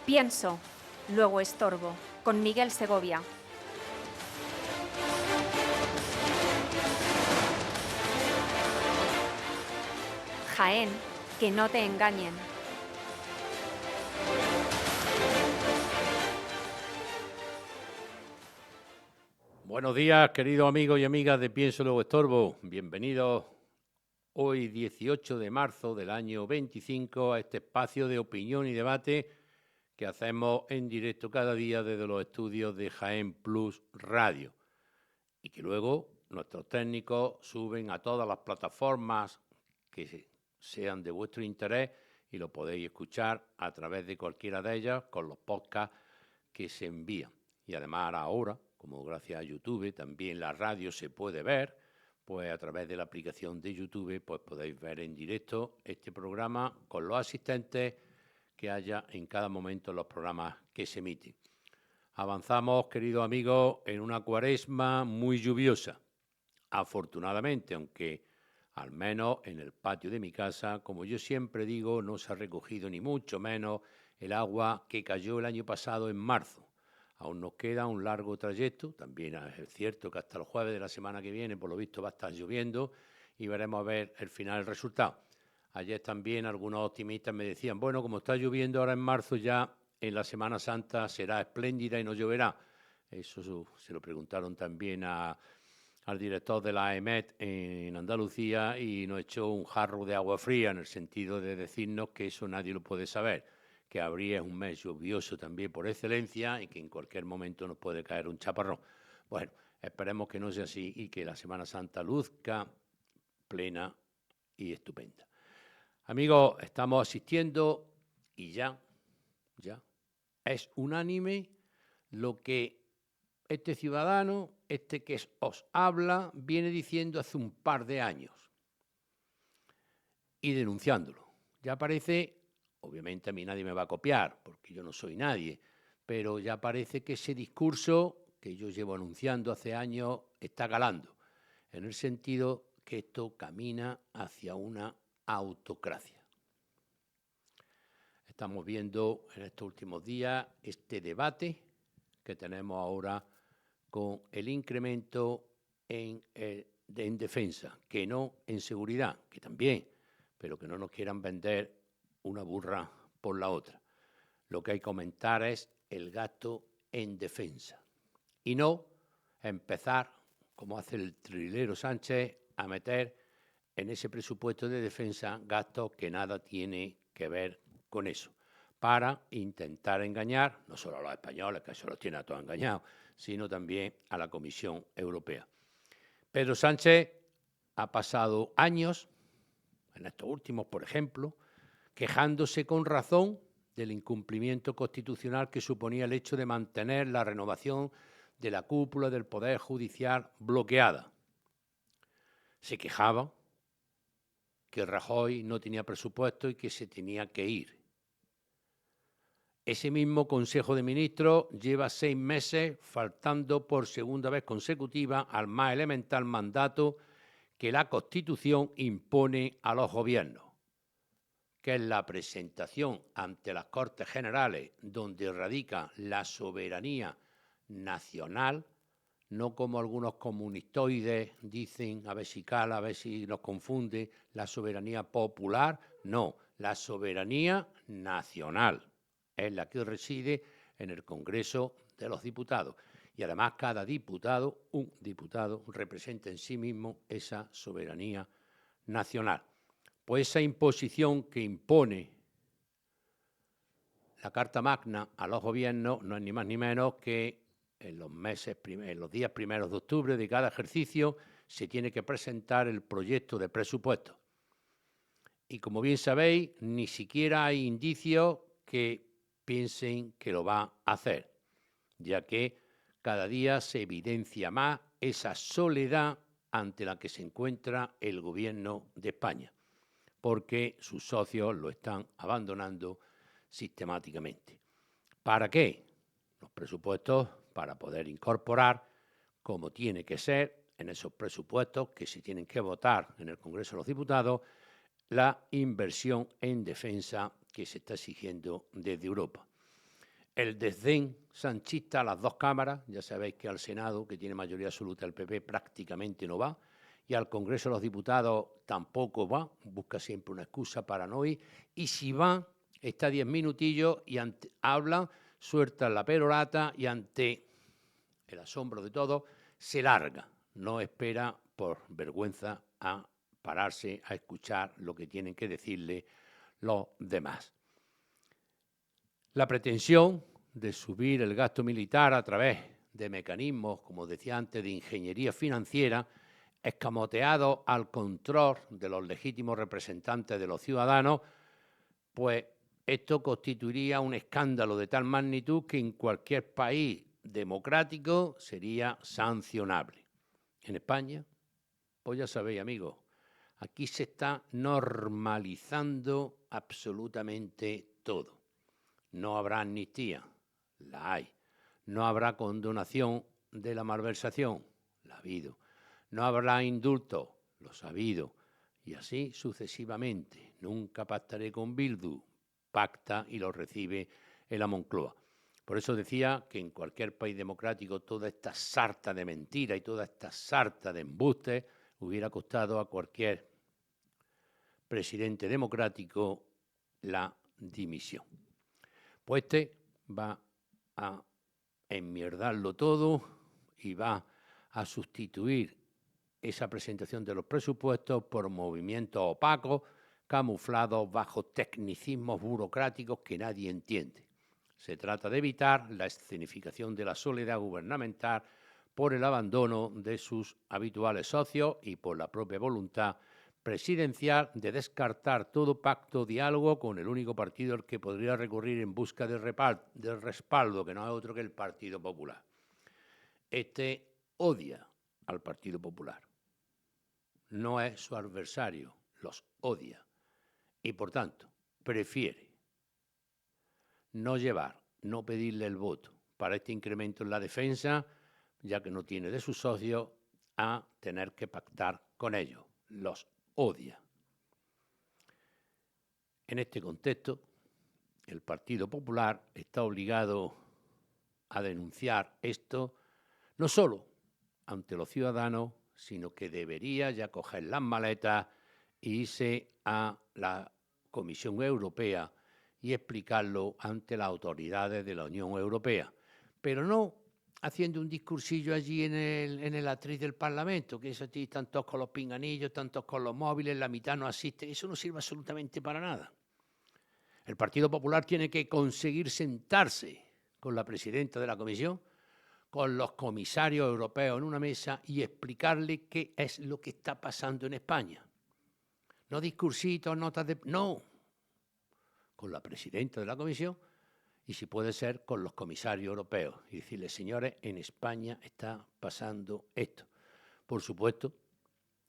Pienso, luego estorbo, con Miguel Segovia. Jaén, que no te engañen. Buenos días, queridos amigos y amigas de Pienso Luego Estorbo. Bienvenidos hoy, 18 de marzo del año 25, a este espacio de opinión y debate que hacemos en directo cada día desde los estudios de Jaén Plus Radio y que luego nuestros técnicos suben a todas las plataformas que sean de vuestro interés y lo podéis escuchar a través de cualquiera de ellas con los podcasts que se envían. Y además ahora, como gracias a YouTube también la radio se puede ver, pues a través de la aplicación de YouTube pues podéis ver en directo este programa con los asistentes que haya en cada momento en los programas que se emiten. Avanzamos, queridos amigos, en una cuaresma muy lluviosa. Afortunadamente, aunque al menos en el patio de mi casa, como yo siempre digo, no se ha recogido ni mucho menos el agua que cayó el año pasado en marzo. Aún nos queda un largo trayecto, también es cierto que hasta el jueves de la semana que viene, por lo visto, va a estar lloviendo y veremos a ver el final, el resultado. Ayer también algunos optimistas me decían, bueno, como está lloviendo ahora en marzo, ya en la Semana Santa será espléndida y no lloverá. Eso se lo preguntaron también al director de la EMET en Andalucía y nos echó un jarro de agua fría en el sentido de decirnos que eso nadie lo puede saber, que abril es un mes lluvioso también por excelencia y que en cualquier momento nos puede caer un chaparrón. Bueno, esperemos que no sea así y que la Semana Santa luzca plena y estupenda. Amigos, estamos asistiendo y ya es unánime lo que este ciudadano, este que os habla, viene diciendo hace un par de años y denunciándolo. Ya parece, obviamente a mí nadie me va a copiar, porque yo no soy nadie, pero ya parece que ese discurso que yo llevo anunciando hace años está calando, en el sentido que esto camina hacia una autocracia. Estamos viendo en estos últimos días este debate que tenemos ahora con el incremento en defensa, que no en seguridad, que también, pero que no nos quieran vender una burra por la otra. Lo que hay que comentar es el gasto en defensa y no empezar, como hace el trilero Sánchez, a meter en ese presupuesto de defensa gastos que nada tiene que ver con eso, para intentar engañar no solo a los españoles, que eso los tiene a todos engañados, sino también a la Comisión Europea. Pedro Sánchez ha pasado años, en estos últimos, por ejemplo, quejándose con razón del incumplimiento constitucional que suponía el hecho de mantener la renovación de la cúpula del Poder Judicial bloqueada. Se quejaba que Rajoy no tenía presupuesto y que se tenía que ir. Ese mismo Consejo de Ministros lleva 6 meses faltando por segunda vez consecutiva al más elemental mandato que la Constitución impone a los gobiernos, que es la presentación ante las Cortes Generales donde radica la soberanía nacional, no como algunos comunistoides dicen, a ver si cala, a ver si nos confunde, la soberanía popular, no, la soberanía nacional es la que reside en el Congreso de los Diputados. Y además cada diputado, un diputado, representa en sí mismo esa soberanía nacional. Pues esa imposición que impone la Carta Magna a los gobiernos no es ni más ni menos que en los días primeros de octubre de cada ejercicio se tiene que presentar el proyecto de presupuesto. Y como bien sabéis, ni siquiera hay indicios que piensen que lo va a hacer, ya que cada día se evidencia más esa soledad ante la que se encuentra el gobierno de España, porque sus socios lo están abandonando sistemáticamente. ¿Para qué? Los presupuestos para poder incorporar, como tiene que ser, en esos presupuestos que se tienen que votar en el Congreso de los Diputados, la inversión en defensa que se está exigiendo desde Europa. el desdén sanchista a las dos cámaras. Ya sabéis que al Senado, que tiene mayoría absoluta el PP, prácticamente no va, y al Congreso de los Diputados tampoco va, busca siempre una excusa para no ir, y si va, está 10 minutillos y habla, suelta la perorata y ante el asombro de todos se larga, no espera por vergüenza a pararse a escuchar lo que tienen que decirle los demás. La pretensión de subir el gasto militar a través de mecanismos, como decía antes, de ingeniería financiera, escamoteados al control de los legítimos representantes de los ciudadanos, pues esto constituiría un escándalo de tal magnitud que en cualquier país democrático sería sancionable. En España, pues ya sabéis, amigos, aquí se está normalizando absolutamente todo. No habrá amnistía, la hay. No habrá condonación de la malversación, la ha habido. No habrá indulto, los ha habido. Y así sucesivamente. Nunca pactaré con Bildu, pacta y lo recibe en la Moncloa. Por eso decía que en cualquier país democrático toda esta sarta de mentiras y toda esta sarta de embustes hubiera costado a cualquier presidente democrático la dimisión. Pues este va a enmierdarlo todo y va a sustituir esa presentación de los presupuestos por movimientos opacos, camuflados bajo tecnicismos burocráticos que nadie entiende. Se trata de evitar la escenificación de la soledad gubernamental por el abandono de sus habituales socios y por la propia voluntad presidencial de descartar todo pacto o diálogo con el único partido al que podría recurrir en busca del respaldo, que no es otro que el Partido Popular. Este odia al Partido Popular. No es su adversario, los odia. Y, por tanto, prefiere no pedirle el voto para este incremento en la defensa, ya que no tiene de sus socios, a tener que pactar con ellos. Los odia. En este contexto, el Partido Popular está obligado a denunciar esto, no solo ante los ciudadanos, sino que debería ya coger las maletas e irse a la Comisión Europea y explicarlo ante las autoridades de la Unión Europea. Pero no haciendo un discursillo allí en el atril del Parlamento, que eso aquí están todos con los pinganillos, están todos con los móviles, la mitad no asiste. Eso no sirve absolutamente para nada. El Partido Popular tiene que conseguir sentarse con la presidenta de la Comisión, con los comisarios europeos en una mesa y explicarle qué es lo que está pasando en España. No discursitos, notas de... No, con la presidenta de la Comisión y, si puede ser, con los comisarios europeos y decirles, señores, en España está pasando esto. Por supuesto,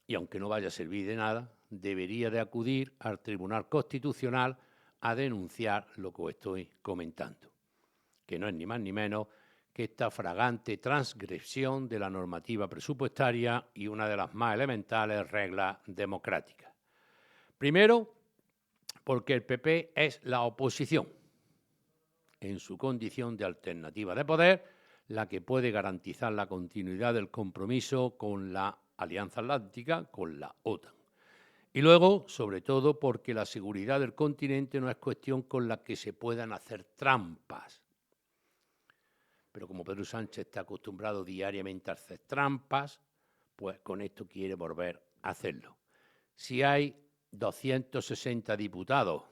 y aunque no vaya a servir de nada, debería de acudir al Tribunal Constitucional a denunciar lo que os estoy comentando, que no es ni más ni menos que esta flagrante transgresión de la normativa presupuestaria y una de las más elementales reglas democráticas. Primero, porque el PP es la oposición, en su condición de alternativa de poder, la que puede garantizar la continuidad del compromiso con la Alianza Atlántica, con la OTAN. Y luego, sobre todo, porque la seguridad del continente no es cuestión con la que se puedan hacer trampas. Pero como Pedro Sánchez está acostumbrado diariamente a hacer trampas, pues con esto quiere volver a hacerlo. Si hay 260 diputados,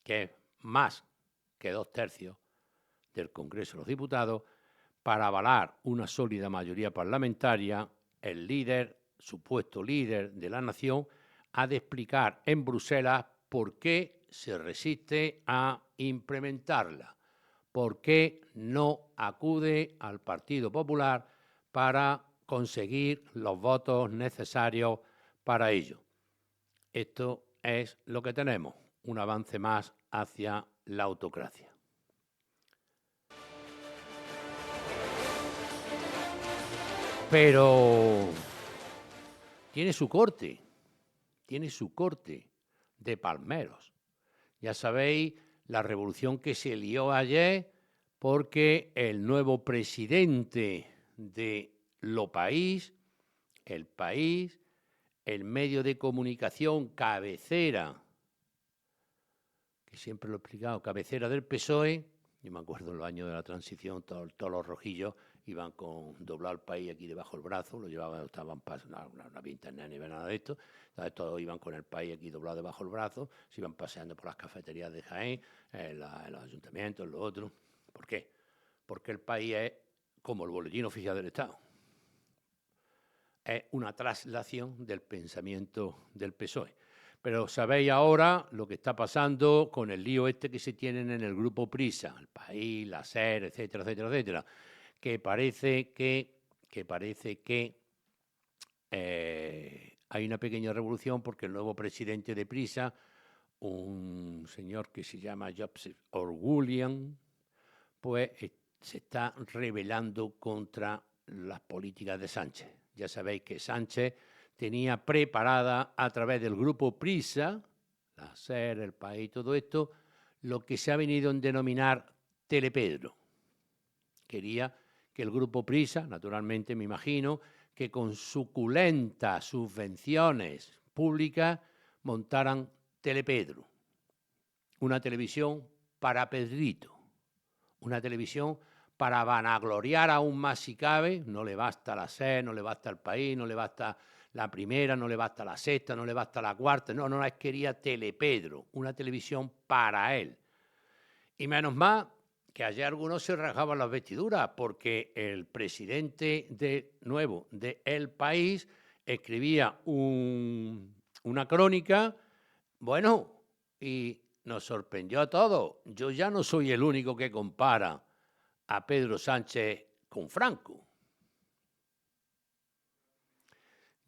que es más que 2/3 del Congreso de los Diputados, para avalar una sólida mayoría parlamentaria, el líder, supuesto líder de la nación, ha de explicar en Bruselas por qué se resiste a implementarla, por qué no acude al Partido Popular para conseguir los votos necesarios para ello. Esto es lo que tenemos, un avance más hacia la autocracia. Pero tiene su corte de palmeros. Ya sabéis la revolución que se lió ayer porque el nuevo presidente de Lo País, El País, el medio de comunicación cabecera, que siempre lo he explicado, cabecera del PSOE, yo me acuerdo en los años de la transición, todos los rojillos iban con doblado el país aquí debajo del brazo, lo llevaban, estaban no había internet ni nada de esto, entonces todos iban con el país aquí doblado debajo del brazo, se iban paseando por las cafeterías de Jaén, en los ayuntamientos, en los otros. ¿Por qué? Porque el país es como el boletín oficial del Estado. Es una traslación del pensamiento del PSOE. Pero sabéis ahora lo que está pasando con el lío este que se tienen en el grupo Prisa, El País, la SER, etcétera, etcétera, etcétera, que parece que hay una pequeña revolución porque el nuevo presidente de Prisa, un señor que se llama Joseph Orwellian, pues se está rebelando contra las políticas de Sánchez. Ya sabéis que Sánchez tenía preparada a través del grupo Prisa, la SER, El País, todo esto, lo que se ha venido a denominar Telepedro. Quería que el grupo Prisa, naturalmente me imagino, que con suculentas subvenciones públicas montaran Telepedro, una televisión para Pedrito, una televisión para vanagloriar aún más si cabe. No le basta la SER, no le basta El País, no le basta la Primera, no le basta la Sexta, no le basta la Cuarta, no, es quería Telepedro, una televisión para él. Y menos mal que ayer algunos se rajaban las vestiduras porque el presidente nuevo de El País escribía una crónica, bueno, y nos sorprendió a todos. Yo ya no soy el único que compara a Pedro Sánchez con Franco.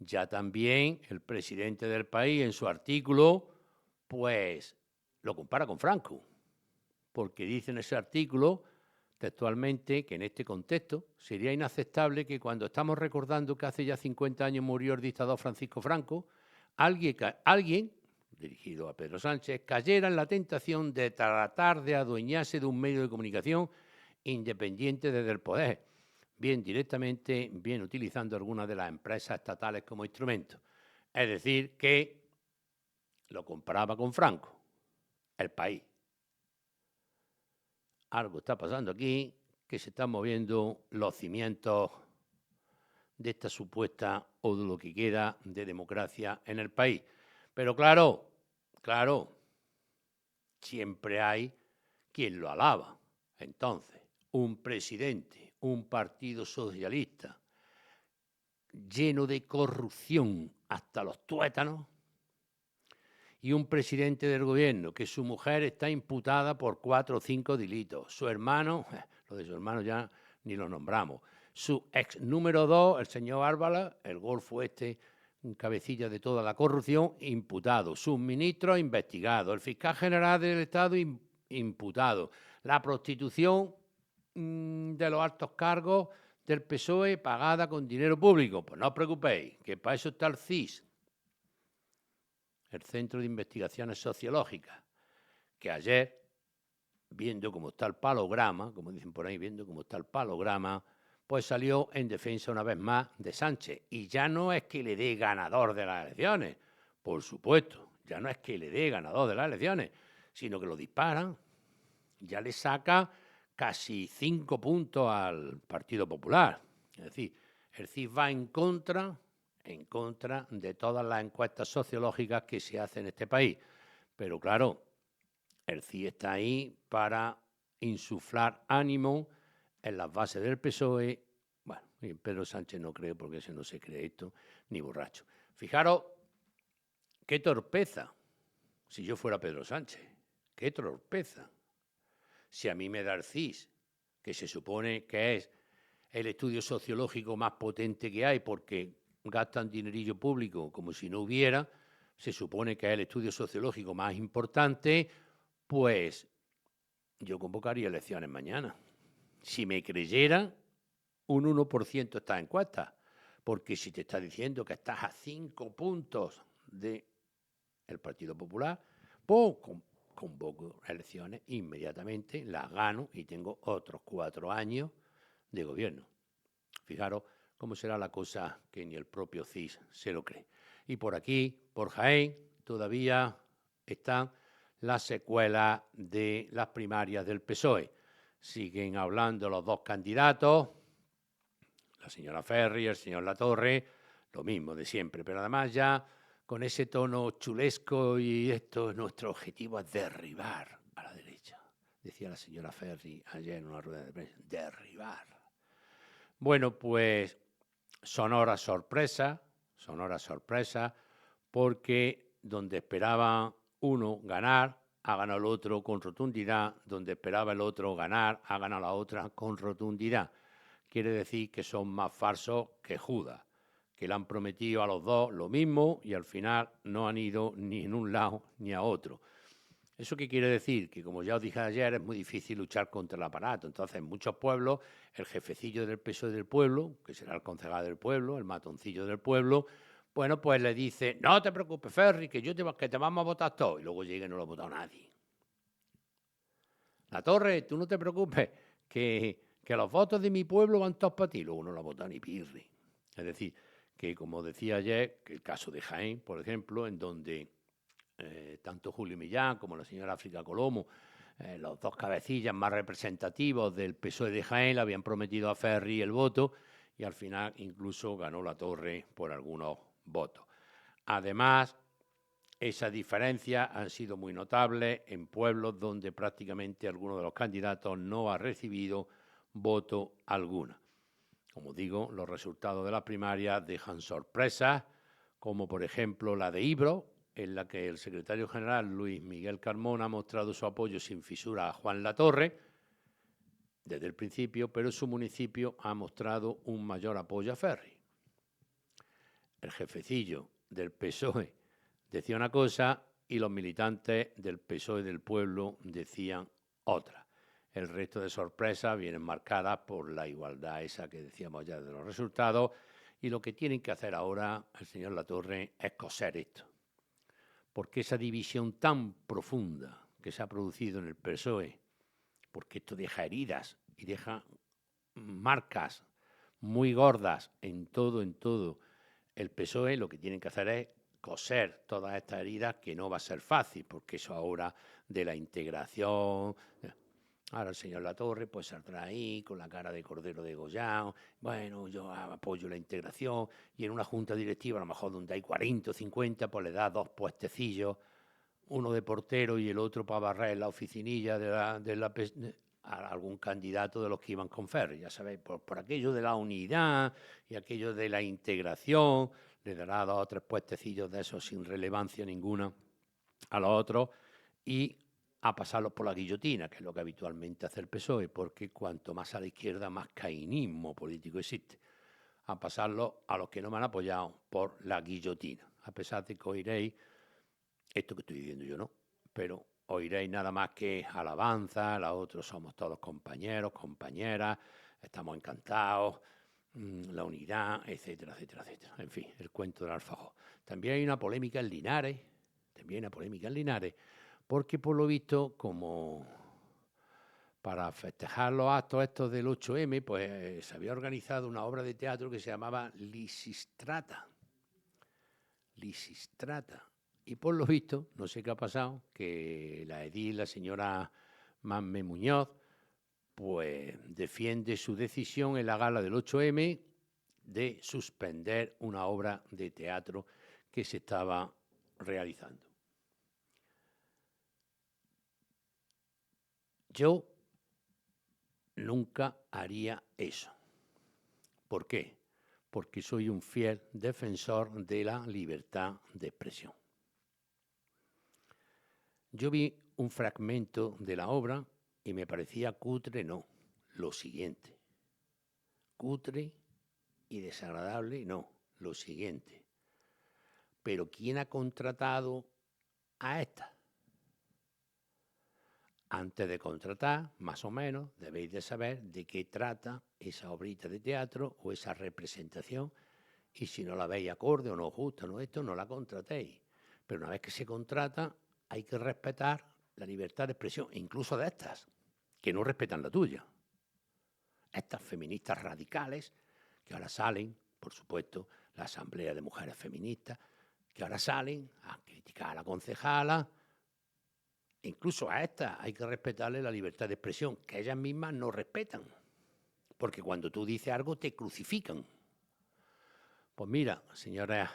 Ya también el presidente del País en su artículo, pues lo compara con Franco, porque dice en ese artículo textualmente que en este contexto sería inaceptable que cuando estamos recordando que hace ya 50 años murió el dictador Francisco Franco, alguien dirigido a Pedro Sánchez, cayera en la tentación de tratar de adueñarse de un medio de comunicación independiente desde el poder, bien directamente, bien utilizando algunas de las empresas estatales como instrumento. Es decir, que lo comparaba con Franco, El País. Algo está pasando aquí, que se están moviendo los cimientos de esta supuesta o de lo que queda de democracia en el país. Pero claro, siempre hay quien lo alaba. Entonces, un presidente, un partido socialista lleno de corrupción hasta los tuétanos y un presidente del gobierno que su mujer está imputada por 4 o 5 delitos. Su hermano, lo de su hermano ya ni lo nombramos. Su ex número 2, el señor Árbala, el golfo un cabecilla de toda la corrupción, imputado. Sus ministros investigados. El fiscal general del Estado imputado. La prostitución de los altos cargos del PSOE pagada con dinero público. Pues no os preocupéis, que para eso está el CIS, el Centro de Investigaciones Sociológicas, que ayer, viendo cómo está el palograma, como dicen por ahí, viendo cómo está el palograma, pues salió en defensa una vez más de Sánchez. Y ya no es que le dé ganador de las elecciones, por supuesto, ya no es que le dé ganador de las elecciones, sino que lo disparan. Ya le saca casi 5 puntos al Partido Popular. Es decir, el CIS va en contra de todas las encuestas sociológicas que se hacen en este país. Pero claro, el CIS está ahí para insuflar ánimo en las bases del PSOE. Bueno, y Pedro Sánchez no cree, porque ese no se cree esto, ni borracho. Fijaros, qué torpeza, si yo fuera Pedro Sánchez, qué torpeza. Si a mí me da el CIS, que se supone que es el estudio sociológico más potente que hay porque gastan dinerillo público como si no hubiera, se supone que es el estudio sociológico más importante, pues yo convocaría elecciones mañana. Si me creyera un 1% estas encuestas, porque si te está diciendo que estás a 5 puntos del Partido Popular, pues convoco elecciones inmediatamente, las gano y tengo otros 4 años de gobierno. Fijaros cómo será la cosa que ni el propio CIS se lo cree. Y por aquí, por Jaén, todavía están las secuelas de las primarias del PSOE. Siguen hablando los dos candidatos, la señora Ferri y el señor Latorre, lo mismo de siempre, pero además ya con ese tono chulesco y esto, nuestro objetivo es derribar a la derecha. Decía la señora Ferri ayer en una rueda de prensa, derribar. Bueno, pues sonora sorpresa, porque donde esperaba uno ganar, ha ganado el otro con rotundidad, donde esperaba el otro ganar, ha ganado la otra con rotundidad. Quiere decir que son más falsos que Judas, que le han prometido a los dos lo mismo y al final no han ido ni en un lado ni a otro. ¿Eso qué quiere decir? Que, como ya os dije ayer, es muy difícil luchar contra el aparato. Entonces, en muchos pueblos, el jefecillo del PSOE del pueblo, que será el concejal del pueblo, el matoncillo del pueblo, bueno, pues le dice, no te preocupes, Ferri, que te vamos a votar todos. Y luego llega y no lo ha votado nadie. Latorre, tú no te preocupes, que los votos de mi pueblo van todos para ti. Luego no lo ha votado ni Pirri. Es decir, que como decía ayer, que el caso de Jaén, por ejemplo, en donde tanto Julio Millán como la señora África Colomo, los dos cabecillas más representativos del PSOE de Jaén, le habían prometido a Ferri el voto y al final incluso ganó Latorre por algunos votos. Además, esas diferencias han sido muy notables en pueblos donde prácticamente alguno de los candidatos no ha recibido voto alguno. Como digo, los resultados de las primarias dejan sorpresas, como por ejemplo la de Ibro, en la que el secretario general Luis Miguel Carmona ha mostrado su apoyo sin fisura a Juan Latorre desde el principio, pero su municipio ha mostrado un mayor apoyo a Ferri. El jefecillo del PSOE decía una cosa y los militantes del PSOE del pueblo decían otra. El resto de sorpresas vienen marcadas por la igualdad esa que decíamos ya de los resultados y lo que tienen que hacer ahora el señor Latorre es coser esto. Porque esa división tan profunda que se ha producido en el PSOE, porque esto deja heridas y deja marcas muy gordas en todo el PSOE, lo que tienen que hacer es coser todas estas heridas, que no va a ser fácil, porque eso ahora de la integración. Ahora el señor Latorre pues saldrá ahí con la cara de cordero degollado, bueno, yo apoyo la integración, y en una junta directiva, a lo mejor donde hay 40 o 50, pues le da 2 puestecillos, uno de portero y el otro para barrer la oficinilla a algún candidato de los que iban con Ferri, ya sabéis, por aquello de la unidad y aquello de la integración, le dará 2 o 3 puestecillos de esos sin relevancia ninguna a los otros y a pasarlos por la guillotina, que es lo que habitualmente hace el PSOE, porque cuanto más a la izquierda, más cainismo político existe. A pasarlos a los que no me han apoyado por la guillotina. A pesar de que oiréis, esto que estoy diciendo yo no, pero oiréis nada más que alabanza, los otros somos todos compañeros, compañeras, estamos encantados, la unidad, etcétera, etcétera, etcétera. En fin, el cuento del alfajor. También hay una polémica en Linares, porque por lo visto, como para festejar los actos estos del 8M, pues se había organizado una obra de teatro que se llamaba Lisistrata. Y por lo visto, no sé qué ha pasado, que la edil, la señora Manme Muñoz, pues defiende su decisión en la gala del 8M de suspender una obra de teatro que se estaba realizando. Yo nunca haría eso. ¿Por qué? Porque soy un fiel defensor de la libertad de expresión. Yo vi un fragmento de la obra y me parecía cutre, no, lo siguiente. Cutre y desagradable, no, lo siguiente. Pero ¿quién ha contratado a esta? Antes de contratar, más o menos, debéis de saber de qué trata esa obrita de teatro o esa representación, y si no la veis acorde o no os gusta, no esto, no la contratéis. Pero una vez que se contrata, hay que respetar la libertad de expresión, incluso de estas, que no respetan la tuya. Estas feministas radicales, que ahora salen, por supuesto, la Asamblea de Mujeres Feministas, que ahora salen a criticar a la concejala. Incluso a estas hay que respetarle la libertad de expresión, que ellas mismas no respetan. Porque cuando tú dices algo te crucifican. Pues mira, señoras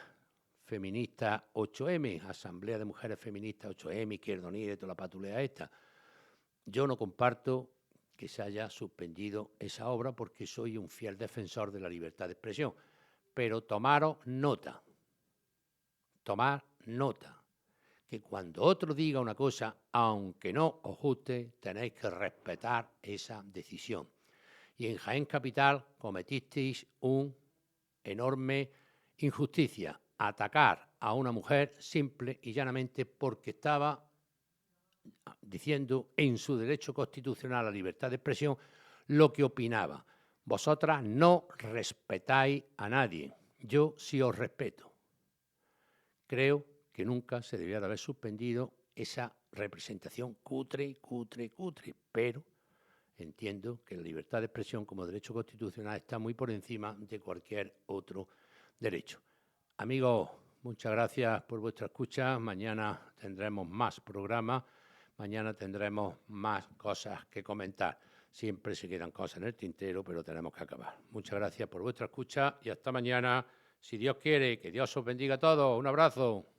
feministas 8M, Asamblea de Mujeres Feministas 8M, Izquierda Unida y toda la patulea esta, yo no comparto que se haya suspendido esa obra porque soy un fiel defensor de la libertad de expresión. Pero tomar nota, que cuando otro diga una cosa, aunque no os guste, tenéis que respetar esa decisión. Y en Jaén Capital cometisteis una enorme injusticia, atacar a una mujer simple y llanamente porque estaba diciendo en su derecho constitucional a la libertad de expresión lo que opinaba. Vosotras no respetáis a nadie. Yo sí os respeto. Creo que nunca se debía de haber suspendido esa representación cutre, pero entiendo que la libertad de expresión como derecho constitucional está muy por encima de cualquier otro derecho. Amigos, muchas gracias por vuestra escucha. Mañana tendremos más programas, mañana tendremos más cosas que comentar. Siempre se quedan cosas en el tintero, pero tenemos que acabar. Muchas gracias por vuestra escucha y hasta mañana. Si Dios quiere, que Dios os bendiga a todos. Un abrazo.